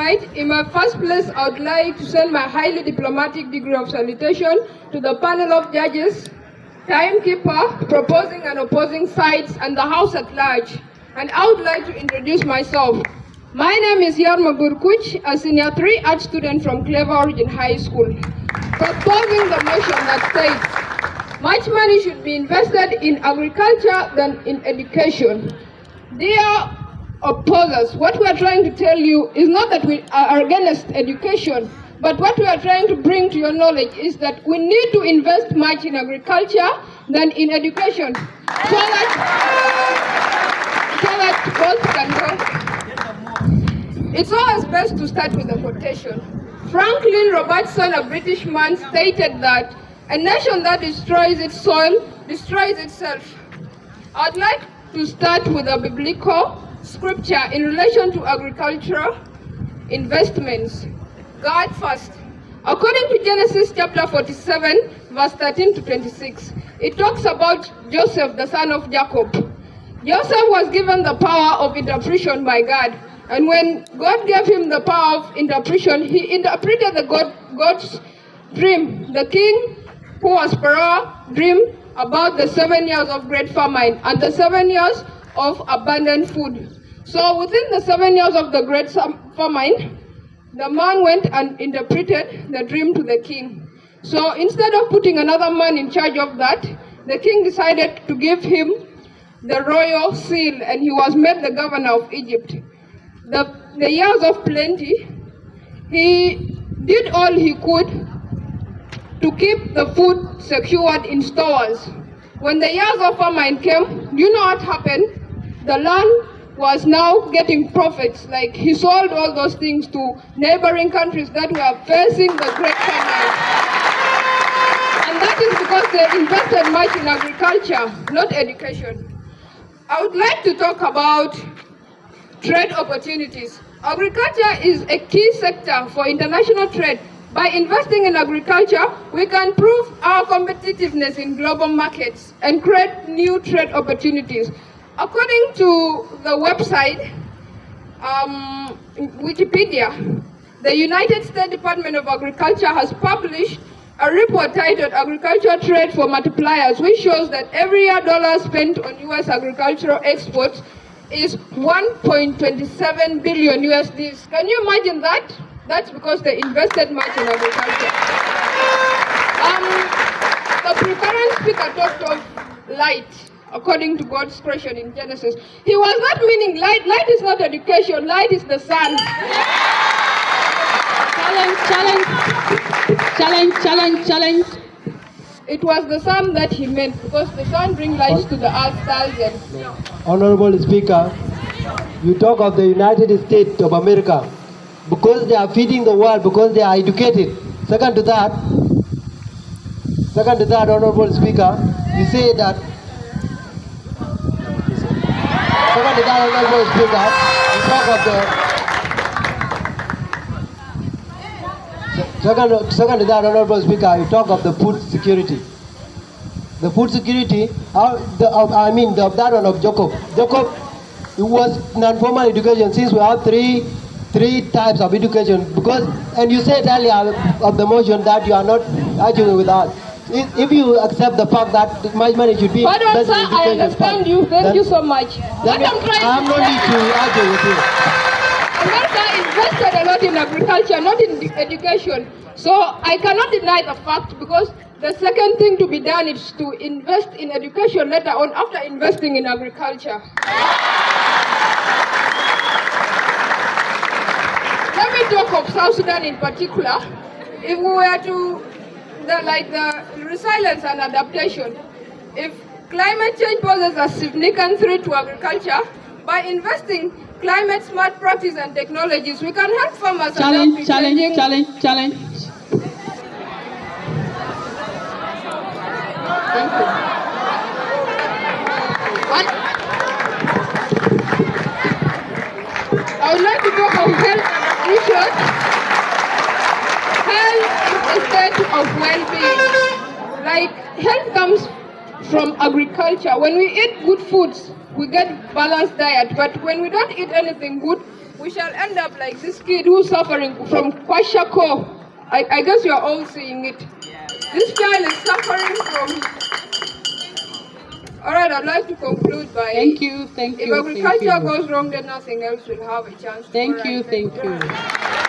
tonight. In my first place, I would like to send my highly diplomatic degree of salutation to the panel of judges, timekeeper, proposing and opposing sides, and the House at large. And I would like to introduce myself. My name is Yarma Burkuch, a senior 3 art student from Clever Origin High School, proposing the motion that states, much money should be invested in agriculture than in education. Dear opposers, what we are trying to tell you is not that we are against education, but what we are trying to bring to your knowledge is that we need to invest much in agriculture than in education, so that both can go. It's always best to start with a quotation. Franklin Robertson, a British man, stated that a nation that destroys its soil destroys itself. I'd like to start with a biblical scripture in relation to agricultural investments. God first. According to Genesis chapter 47, verse 13 to 26, it talks about Joseph, the son of Jacob. Joseph was given the power of interpretation by God. And when God gave him the power of interpretation, he interpreted God's dream. The king, who was Pharaoh, dreamed about the 7 years of great famine and the 7 years of abundant food. So within the 7 years of the great famine, the man went and interpreted the dream to the king. So instead of putting another man in charge of that, the king decided to give him the royal seal, and he was made the governor of Egypt. The years of plenty, he did all he could to keep the food secured in stores. When the years of famine came, you know what happened? The land was now getting profits. Like, he sold all those things to neighboring countries that were facing the great famine. And that is because they invested much in agriculture, not education. I would like to talk about trade opportunities. Agriculture is a key sector for international trade. By investing in agriculture, we can prove our competitiveness in global markets and create new trade opportunities. According to the website, Wikipedia, the United States Department of Agriculture has published a report titled Agricultural Trade for Multipliers, which shows that every year dollar spent on U.S. agricultural exports is 1.27 billion USDs. Can you imagine that? That's because they invested much in agriculture. The current speaker talked of light, according to God's creation in Genesis. He was not meaning light. Light is not education. Light is the sun. Challenge. It was the sun that he meant, because the sun brings light to the earth, stars, and... Honorable Speaker, you talk of the United States of America, because they are feeding the world, because they are educated. Second to that, Honorable Speaker, you say that... Second to that, Honorable Speaker, you talk of the... Second to that, Honorable Speaker, you talk of the food security. The food security, that one of Jacob. Jacob, it was non-formal education, since we have three types of education. Because, and you said earlier of the motion that you are not arguing with us. If you accept the fact that much money should be invested in education, I understand you. Thank you so much. I have no need to argue with you. America invested a lot in agriculture, not in education. So I cannot deny the fact, because the second thing to be done is to invest in education later on after investing in agriculture. Let me talk of South Sudan in particular. If we were to, the resilience and adaptation, if climate change poses a significant threat to agriculture, by investing climate smart practice and technologies, we can help farmers adapt. Challenge. Thank you. I would like to talk of health research. Health is a state of well-being. Like, health comes from agriculture. When we eat good foods, we get balanced diet. But when we don't eat anything good, we shall end up like this kid who's suffering from kwashako. I guess you're all seeing it. This child is suffering from... All right, I'd like to conclude by... Thank you. If agriculture goes wrong, then nothing else will have a chance to Thank you.